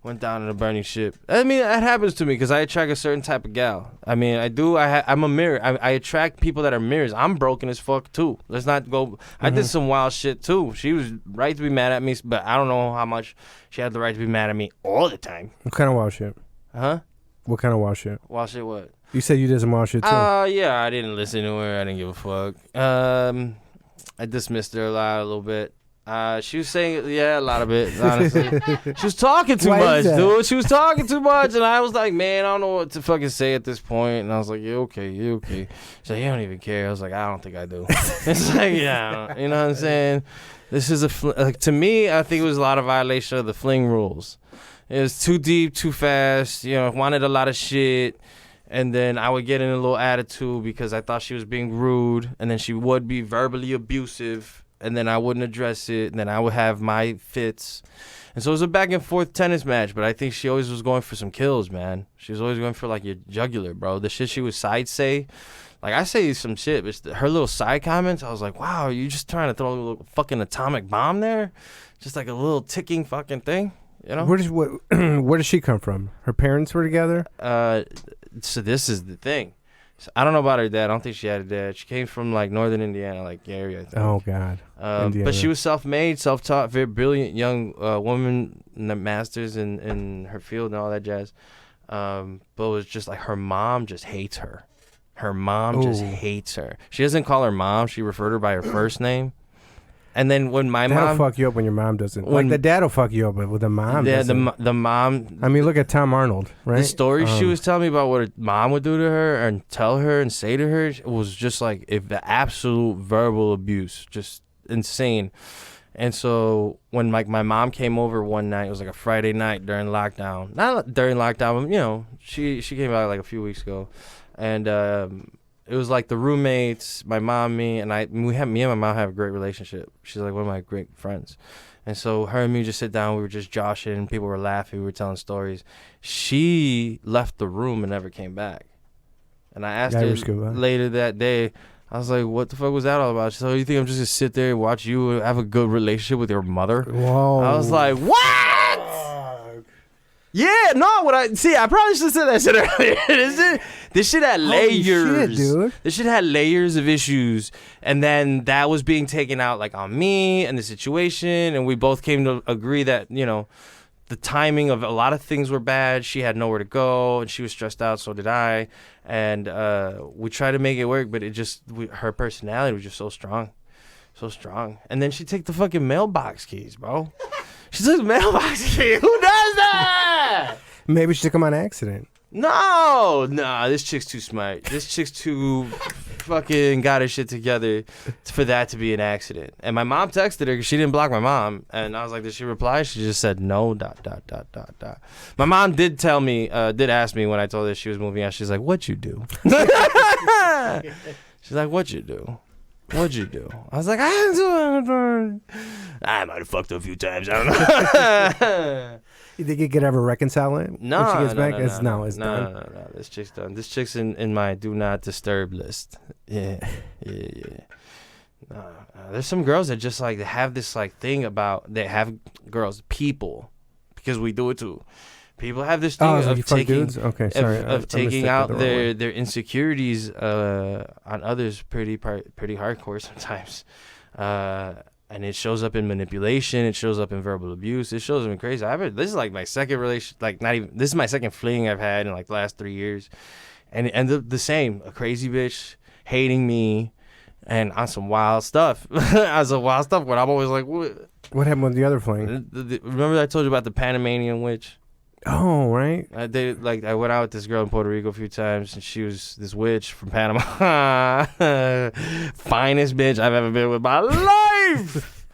went down in a burning ship. I mean, that happens to me because I attract a certain type of gal. I mean, I do. I'm a mirror. I attract people that are mirrors. I'm broken as fuck, too. Let's not go. Mm-hmm. I did some wild shit, too. She was right to be mad at me, but I don't know how much she had the right to be mad at me all the time. What kind of wild shit? Huh? What kind of wild shit? Wild shit what? You said you did some wild shit, too. Yeah, I didn't listen to her. I didn't give a fuck. I dismissed her a little bit. She was saying, a lot of it, honestly. She was talking too much, dude. She was talking too much, and I was like, man, I don't know what to fucking say at this point. And I was like, you okay. She's like, you don't even care. I was like, I don't think I do. It's like, yeah, you know what I'm saying? This is to me, I think it was a lot of violation of the fling rules. It was too deep, too fast, wanted a lot of shit. And then I would get in a little attitude because I thought she was being rude, and then she would be verbally abusive. And then I wouldn't address it, and then I would have my fits. And so it was a back and forth tennis match, but I think she always was going for some kills, man. She was always going for, like, your jugular, bro. The shit she would side say, like, I say some shit, but her little side comments, I was like, wow, are you just trying to throw a little fucking atomic bomb there? Just like a little ticking fucking thing, you know? Where does she come from? Her parents were together? So this is the thing. I don't know about her dad. I don't think she had a dad. She came from, like, northern Indiana, like, area, I think. Oh, God. But she was self-made, self-taught, very brilliant young woman, masters in her field and all that jazz. But it was just, like, her mom just hates her. Her mom just hates her. She doesn't call her mom. She referred her by her first name. And then when my mom... That'll fuck you up when your mom doesn't. Like, the dad will fuck you up, but with the mom doesn't. The mom... I mean, look at Tom Arnold, right? The story she was telling me about what her mom would do to her and tell her and say to her was just like the absolute verbal abuse. Just insane. And so when, like, my mom came over one night, it was like a Friday night during lockdown. Not during lockdown, but, she came out like a few weeks ago. And... it was like the roommates, my mom, me, and me and my mom have a great relationship. She's like one of my great friends. And so her and me just sit down. We were just joshing. People were laughing. We were telling stories. She left the room and never came back. And I asked her later that day, I was like, what the fuck was that all about? She said, you think I'm just going to sit there and watch you have a good relationship with your mother? Whoa. I was like, what? Yeah, no, I probably should have said that shit earlier. This shit had layers. Holy shit, dude. This shit had layers of issues. And then that was being taken out, like, on me and the situation. And we both came to agree that, the timing of a lot of things were bad. She had nowhere to go, and she was stressed out, so did I. And we tried to make it work, but her personality was just so strong. So strong. And then she took the fucking mailbox keys, bro. She took the mailbox keys. Who does that? Maybe she took them on accident. No, this chick's too smart. This chick's too fucking got her shit together for that to be an accident. And my mom texted her because she didn't block my mom. And I was like, did she reply? She just said no, ... My mom did tell me, did ask me when I told her she was moving out. She's like, what'd you do? She's like, what'd you do? What'd you do? I was like, I didn't do anything. I might have fucked her a few times. I don't know. You think you could ever reconcile it? No, when she gets no, back? no, It's no, it's no, done. no. This chick's done. This chick's in my do not disturb list. Yeah. There's some girls that just like have this like thing about they have people because we do it too. People have this thing of taking of taking out their insecurities on others pretty hardcore sometimes. And it shows up in manipulation. It shows up in verbal abuse. It shows up in crazy. This is like my second relation, this is my second fling I've had in like the last 3 years, and the same, a crazy bitch hating me, and on some wild stuff. On some wild stuff. When I'm always like, what happened with the other fling? Remember I told you about the Panamanian witch? Oh, right. I went out with this girl in Puerto Rico a few times, and she was this witch from Panama. Finest bitch I've ever been with in my life.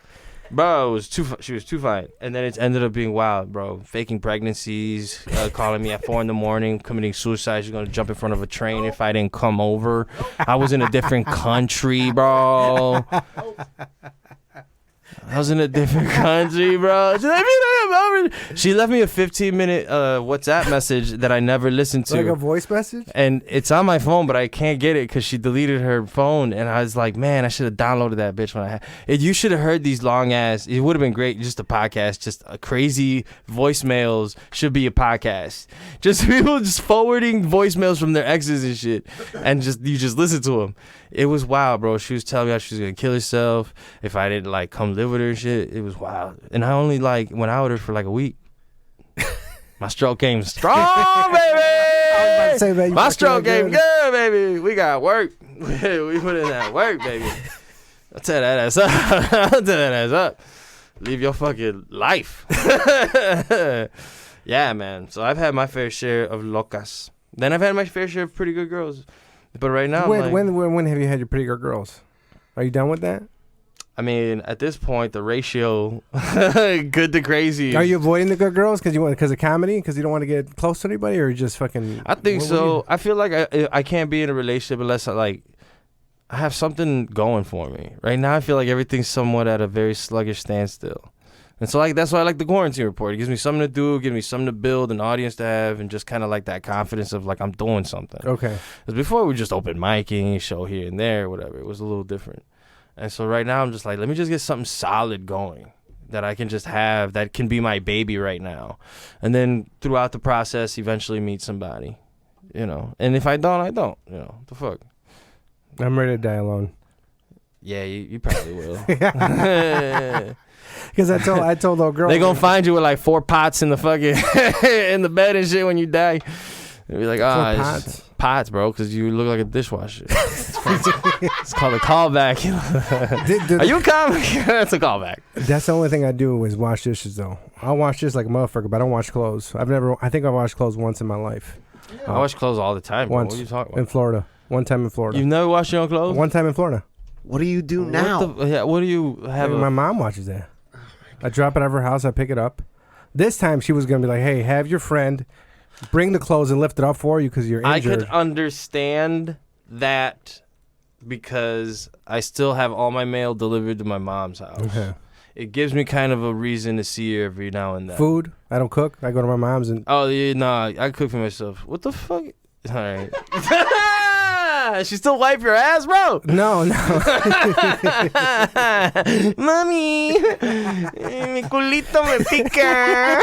Bro, she was too fine. And then it ended up being wild, bro. Faking pregnancies, calling me at 4 a.m, committing suicide. She's going to jump in front of a train if I didn't come over. I was in a different country, bro. I was in a different country, bro. She left me a 15-minute WhatsApp message that I never listened to. Like a voice message? And it's on my phone, but I can't get it because she deleted her phone. And I was like, man, I should have downloaded that bitch when I had it. You should have heard these long ass. It would have been great, just a podcast, just crazy voicemails should be a podcast. Just people just forwarding voicemails from their exes and shit. And you just listen to them. It was wild, bro. She was telling me how she was going to kill herself if I didn't like come live with her and shit. It was wild. And I only like went out with her for like a week. My stroke came strong, baby. My stroke came good, baby. We got work. We put in that work, baby. I'll tell that ass up. I'll tell that ass up. Leave your fucking life. Yeah, man. So I've had my fair share of locas. Then I've had my fair share of pretty good girls. But right now, when have you had your pretty good girls? Are you done with that? I mean, at this point, the ratio, good to crazy. Are you avoiding the good girls because of comedy? Because you don't want to get close to anybody, or just fucking? I think so. I feel like I can't be in a relationship unless I have something going for me. Right now, I feel like everything's somewhat at a very sluggish standstill. And so that's why I like the quarantine report. It gives me something to do, gives me something to build, an audience to have, and just kind of like that confidence of like I'm doing something. Okay. Because before we just open micing, show here and there, whatever. It was a little different. And so right now I'm just like, let me just get something solid going that I can just have that can be my baby right now. And then throughout the process, eventually meet somebody, And if I don't, I don't, What the fuck? I'm ready to die alone. Yeah, you probably will. Because I told old girl they gonna find you with like 4 pots in the fucking in the bed and shit when you die. They'll be like, pots, bro, because you look like a dishwasher. It's called a callback. Are you a comic? That's a callback. That's the only thing I do is wash dishes, though. I'll wash dishes like a motherfucker, but I don't wash clothes. I think I've washed clothes once in my life. I wash clothes all the time, bro. Once, what are you talking about? in Florida. One time in Florida. You've never washed your own clothes? One time in Florida. What do you do now? What do you have? My mom watches that. I drop it at her house. I pick it up. This time she was going to be like, hey, have your friend bring the clothes and lift it up for you because you're injured. I could understand that because I still have all my mail delivered to my mom's house. Okay. It gives me kind of a reason to see her every now and then. Food? I don't cook. I go to my mom's and... Oh, yeah, nah. I cook for myself. What the fuck? All right. She still wipe your ass, bro? No. Mami, mi culito me pica.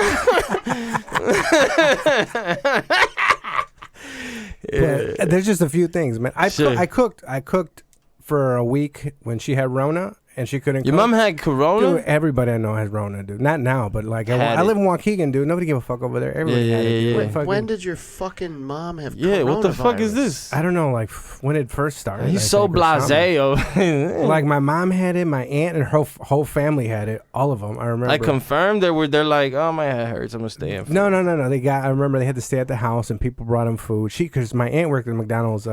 But there's just a few things, man. I cooked for a week when she had Rona. And she couldn't. Your mom had Corona? Dude, everybody I know has Rona, dude. Not now, but like I live in Waukegan, dude. Nobody give a fuck over there. Everybody had it. Wait, when did your fucking mom have coronavirus? Yeah, what the fuck is this? I don't know, like when it first started. He's so blasé. Like my mom had it, my aunt and her whole family had it. All of them, I remember. I confirmed they're like, oh, my head hurts. I'm gonna stay in. No. I remember they had to stay at the house and people brought them food. Because my aunt worked at McDonald's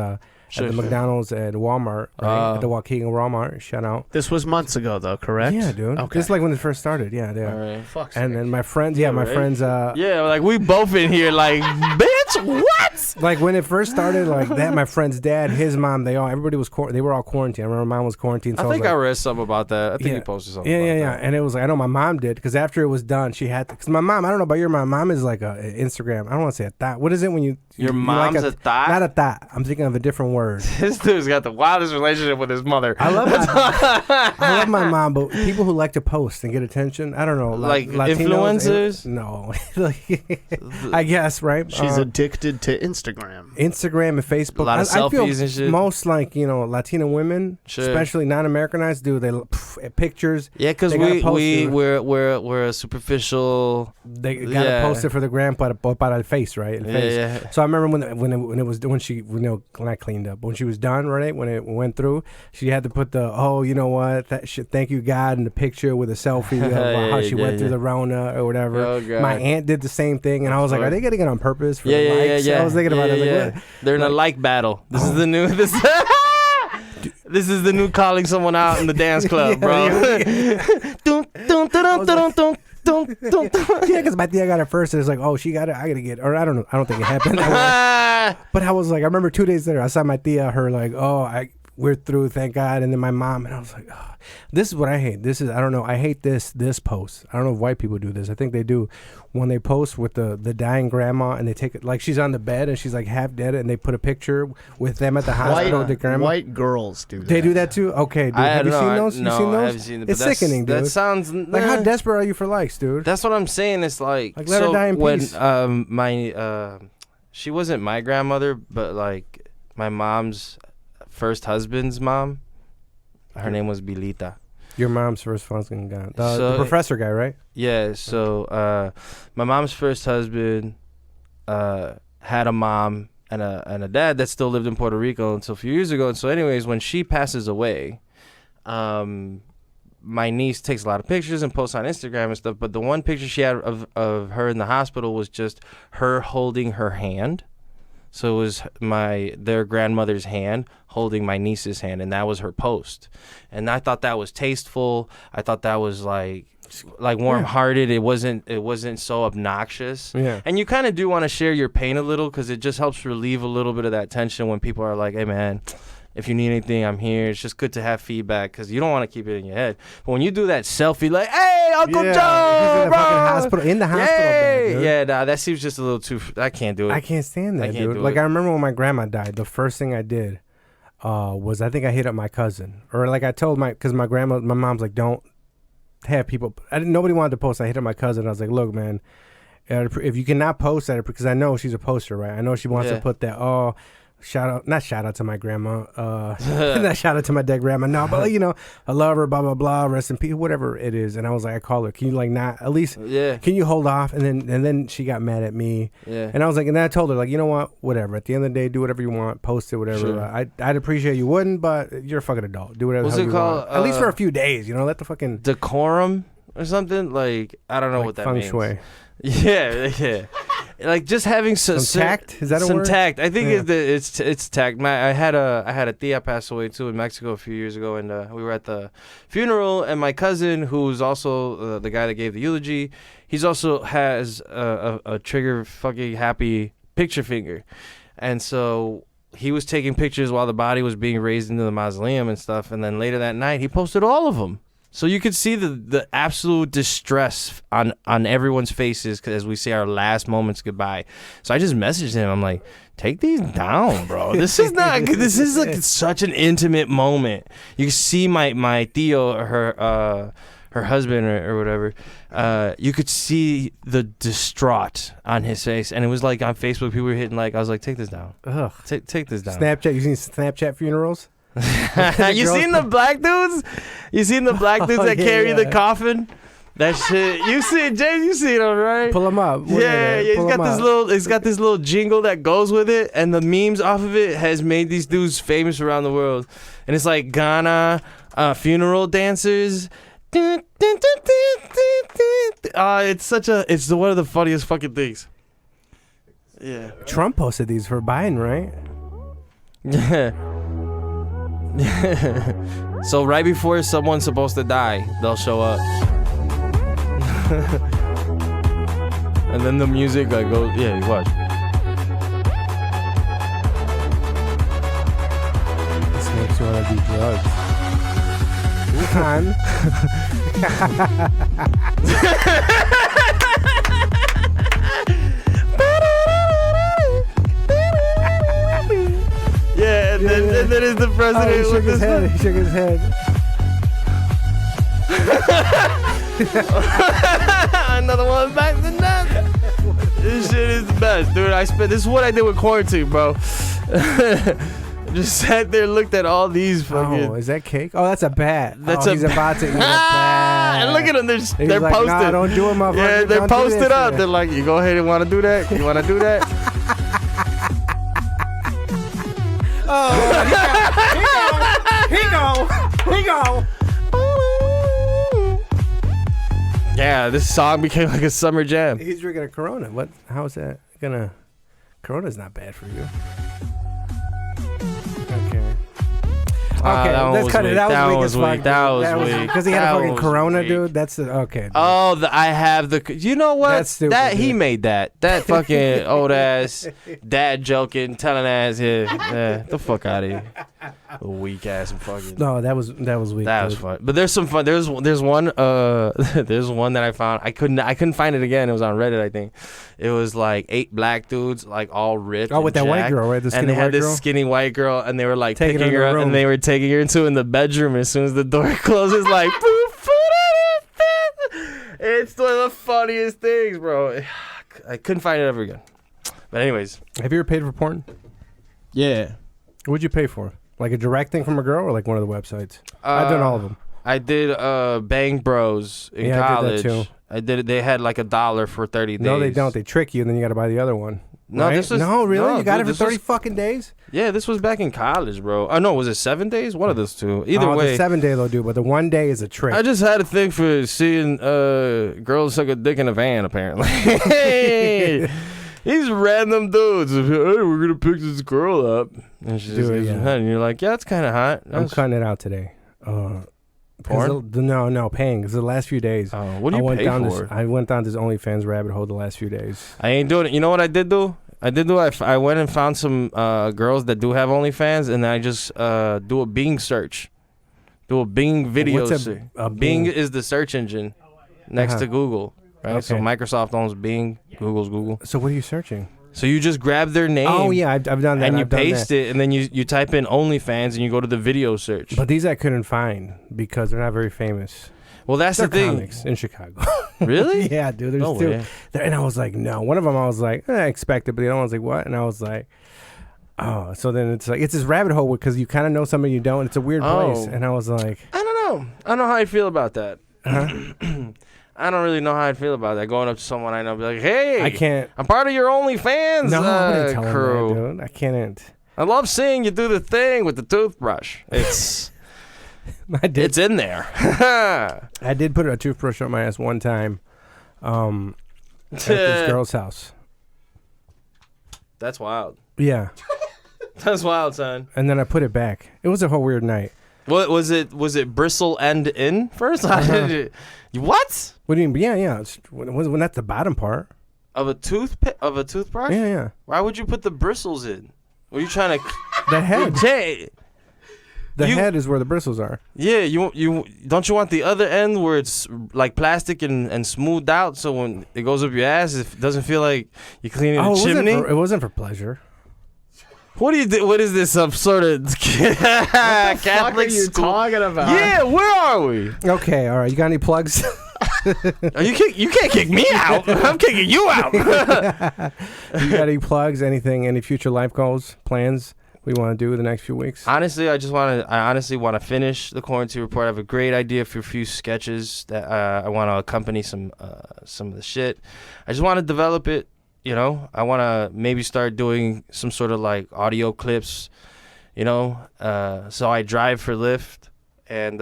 at the McDonald's and Walmart, right? At the Waukegan Walmart. Shout out. This was months ago, though, correct? Yeah, dude. Okay. Just like when it first started. Yeah, yeah. All right. Fuck's And sake. then my friends, my friends. Yeah, like we both in here, like, bitch, what? Like when it first started, like that, my friend's dad, his mom, everybody was, they were all quarantined. I remember mom was quarantined. So I think I was read something about that. I think you posted something about that. And it was like, I know my mom did, because after it was done, she had to, because my mom, I don't know about your mom, mom is like a Instagram, I don't want to say a thought. What is it when you Your mom's like a thought? Not a thought. I'm thinking of a different word. This dude's got the wildest relationship with his mother. I love my mom, but people who like to post and get attention, I don't know. Like Latinos, influencers? No. I guess, right? She's addicted to Instagram. Instagram and Facebook. A lot of I feel selfies and shit. Most Latino women, especially non-Americanized, do they pictures? Yeah, because we're a superficial. They gotta post it for the gram para el face, right? Yeah. So I remember when she not cleaned up, when she was done, right? When it went through, she had to put the you know what? That shit, thank you God, in the picture with a selfie of how she went through the Rona or whatever. Oh, God. My aunt did the same thing, and I was like, are they getting it on purpose for Yeah. I was thinking about it. Like, they're in a like battle. This is the new. This is the new calling someone out in the dance club, bro. Yeah, because my tia got it first, and it's like, oh, she got it, I gotta get it. Or I don't know, I don't think it happened that way. But I was like, I remember 2 days later, I saw my tia, her like, we're through, thank God. And then my mom, and I was like, oh, this is what I hate. This is, I don't know, I hate this post. I don't know if white people do this. I think they do. When they post with the dying grandma, and they take it, like she's on the bed and she's like half dead, and they put a picture with them at the hospital with the grandma. White girls do that. They do that too? Okay, dude. Have you seen those? No, you seen those? I haven't seen it. It's sickening, dude. That sounds... Like, how desperate are you for likes, dude? That's what I'm saying. It's like let her die in peace. She wasn't my grandmother, but like my mom's first husband's mom, her name was Bilita. Your mom's first husband guy. The professor guy, right? Yeah, so my mom's first husband had a mom and a dad that still lived in Puerto Rico until a few years ago. And so anyways, when she passes away, my niece takes a lot of pictures and posts on Instagram and stuff, but the one picture she had of her in the hospital was just her holding her hand. So it was their grandmother's hand holding my niece's hand, and that was her post. And I thought that was tasteful. I thought that was like warm-hearted. It wasn't so obnoxious. Yeah. And you kind of do want to share your pain a little, because it just helps relieve a little bit of that tension when people are like, hey man, if you need anything, I'm here. It's just good to have feedback, because you don't want to keep it in your head. But when you do that selfie, like, hey, Uncle Joe, bro. In the hospital bed, dude. Yeah, nah, that seems just a little too... I can't do it. I can't stand that, dude. do Like, it. I remember when my grandma died, the first thing I did was I think I hit up my cousin. Or like I told because my mom's like, don't have people... Nobody wanted to post. I hit up my cousin. I was like, look, man, if you cannot post that, because I know she's a poster, right? I know she wants to put that, not shout out to my grandma, not shout out to my dead grandma, no, but I love her, blah blah blah, rest in peace, whatever it is. And I was like, I call her, can you like not at least, can you hold off? And then she got mad at me, and I was like, and then I told her, like, you know what, whatever, at the end of the day, do whatever you want, post it, whatever. Sure. I'd appreciate you wouldn't, but you're a fucking adult, do whatever. What's it called? At least for a few days, let the fucking decorum or something. Like, I don't know what that means. Feng shui. Yeah. Like just having some tact. Is that a some word? Tact? I think it's tact. I had a tia pass away too in Mexico a few years ago, and we were at the funeral. And my cousin, who's also the guy that gave the eulogy, he's also has a trigger fucking happy picture finger, and so he was taking pictures while the body was being raised into the mausoleum and stuff. And then later that night, he posted all of them. So you could see the absolute distress on everyone's faces as we say our last moments goodbye. So I just messaged him. I'm like, take these down, bro. This is not. This is like such an intimate moment. You can see my Tio, her husband or whatever. You could see the distraught on his face, and it was like on Facebook, people were hitting like. I was like, take this down. Ugh. Take this down. Snapchat. You seen Snapchat funerals? You seen the black dudes? You seen the black dudes that carry the coffin? That shit. You see it, Jay? You see them, right? Pull them up. Yeah. It's got this little jingle that goes with it, and the memes off of it has made these dudes famous around the world. And it's like Ghana funeral dancers. It's one of the funniest fucking things. Yeah. Trump posted these for Biden, right? So right before someone's supposed to die, they'll show up. And then the music like goes, yeah, you watch. This makes you want to do drugs. Wuhan. Yeah, and then is the president. Oh, he shook his head. He shook his head. Another one back to nothing. This shit is the best, dude. This is what I did with quarantine, bro. Just sat there, looked at all these fucking. Oh, is that cake? Oh, that's a bat. He's about to eat a bat. And look at them, they're like, posted. Nah, don't do it, motherfucker. Yeah, they're don't posted up. Shit. They're like, you go ahead and want to do that? You want to do that? Oh, he go. Yeah, this song became like a summer jam. He's drinking a Corona. What? How is that gonna? Corona's not bad for you. Okay, let's cut it. That was weak. That was weak. Because he had a fucking Corona, dude. That's the okay. Dude. Oh, I have the. You know what? That's stupid. He made that. That fucking old ass dad joking, telling ass. Yeah, the fuck out of here. Weak ass and fucking. No, that was weak. That was fun. But there's some fun. There's one. There's one that I found. I couldn't find it again. It was on Reddit, I think. It was like 8 black dudes, like all ripped. Oh, with that white girl, right? The skinny and they had white girl? this skinny white girl, and they were like taking picking her up, and they were taking her into in the bedroom. As soon as the door closes, like, it's one of the funniest things, bro. I couldn't find it ever again. But anyways, have you ever paid for porn? Yeah. What'd you pay for? Like a direct thing from a girl, or like one of the websites? I've done all of them. I did Bang Bros in college. I did that too. I did it. They had like $1 for 30 days. No, they don't. They trick you, and then you got to buy the other one. No, right? this was really. No, you got dude, it for 30 fucking days. Yeah, this was back in college, bro. Oh no, was it 7 days? One of those two. Either way, the 7 day they'll do, but the 1 day is a trick. I just had a thing for seeing girls suck a dick in a van. Apparently, these random dudes. Hey, we're gonna pick this girl up, and she just gives them head, and you're like, yeah, it's kind of hot. I'm cutting it out today. Porn? No, paying. Because the last few days. Oh, what do you pay for? I went down this OnlyFans rabbit hole the last few days. I ain't doing it. You know what I did do? I went and found some girls that do have OnlyFans, and I just do a Bing search. Do a Bing video search. Bing is the search engine next to Google, right? Okay. So Microsoft owns Bing, Google's Google. So what are you searching? So you just grab their name. Oh yeah, I've done that. And you paste it, and then you type in OnlyFans, and you go to the video search. But these I couldn't find because they're not very famous. Well, that's the thing. Comics in Chicago. Really? Yeah, dude. There's two. And I was like, no. One of them I was like, I expect it, but the other one was like, what? And I was like, oh. So then it's like it's this rabbit hole because you kind of know somebody you don't. It's a weird place. And I was like, I don't know. I don't know how I feel about that. I don't really know how I feel about that. Going up to someone I know, be like, "Hey, I can't. I'm part of your OnlyFans crew. That, dude. I can't. I love seeing you do the thing with the toothbrush. It's, it's in there. I did put a toothbrush on my ass one time, at this girl's house. That's wild. Yeah, that's wild, son. And then I put it back. It was a whole weird night. What was it? Was it bristle end in first? What? What do you mean? Yeah. When that's the bottom part of a toothbrush. Yeah. Why would you put the bristles in? Were you trying to? The head. The head is where the bristles are. Yeah, you don't you want the other end where it's like plastic and smoothed out, so when it goes up your ass, it doesn't feel like you're cleaning a chimney. It wasn't for pleasure. What do you do? What is this? Some sort of Catholic fuck are you school? Talking about? Yeah, where are we? Okay, all right. You got any plugs? You can't kick me out. I'm kicking you out. You got any plugs? Anything? Any future life goals, plans we want to do in the next few weeks? Honestly, I honestly want to finish the quarantine report. I have a great idea for a few sketches that I want to accompany some of the shit. I just want to develop it. You know, I want to maybe start doing some sort of like audio clips, you know. So I drive for Lyft and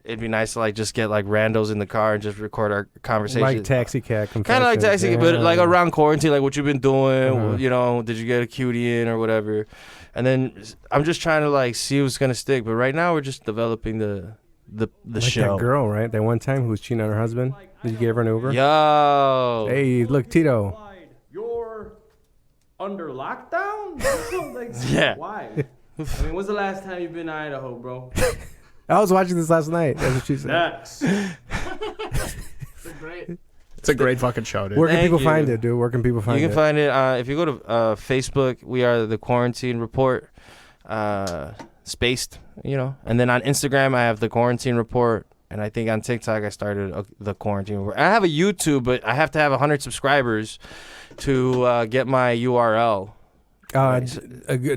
it'd be nice to like just get like randos in the car and just record our conversation. Like taxi cab confessions. Kind of like taxi, but like around quarantine, like what you've been doing. You know, did you get a cutie in or whatever? And then I'm just trying to like see what's gonna stick. But right now we're just developing the like show. That girl, right? That one time who was cheating on her husband. Did you give her an Uber? Yo. Hey, look, Tito. You're under lockdown? Like, yeah. Why? I mean, when's the last time you've been to Idaho, bro? I was watching this last night. That's what she said. Next. It's a great fucking show, dude. Where can people find it, dude? Where can people find it? You can find it if you go to Facebook. We are the Quarantine Report, spaced, you know. And then on Instagram, I have the Quarantine Report. And I think on TikTok, I started the Quarantine Report. I have a YouTube, but I have to have 100 subscribers to get my URL.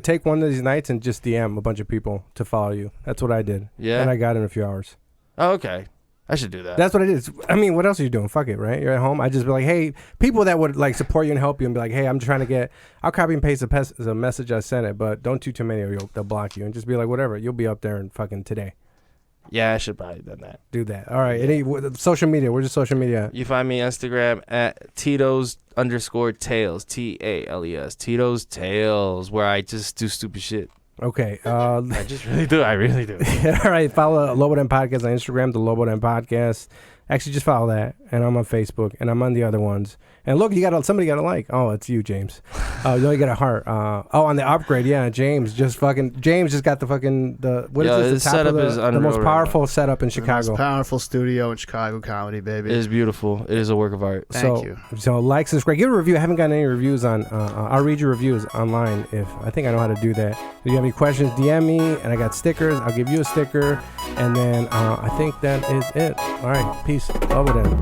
Take one of these nights and just DM a bunch of people to follow you. That's what I did. Yeah. And I got it in a few hours. Oh, okay. I should do that. That's what it is. I mean, what else are you doing? Fuck it, right? You're at home. I just be like, hey, people that would like support you and help you and be like, hey, I'm trying to get, I'll copy and paste the message I sent it, but don't do too many or they'll block you. And just be like, whatever. You'll be up there and fucking today. Yeah, I should probably have done that. Do that. All right. Any social media? Where's your social media? You find me Instagram at Tito's_Tales. TALES. Tito's Tales, where I just do stupid shit. Okay. I just really do. I really do. All right. Follow Lobo Den Podcast on Instagram, the Lobo Den Podcast. Actually, just follow that. And I'm on Facebook. And I'm on the other ones. And look, somebody got a like. Oh, it's you, James. Oh, you got a heart. On the upgrade, yeah. James just got the fucking what is this? The top setup of is the most powerful setup in Chicago. The most powerful studio in Chicago comedy, baby. It is beautiful. It is a work of art. Thank you. So like, subscribe, give a review. I haven't gotten any reviews on. I'll read your reviews online if I think I know how to do that. If you have any questions, DM me, and I got stickers. I'll give you a sticker, and then I think that is it. All right, peace. Lobo Den.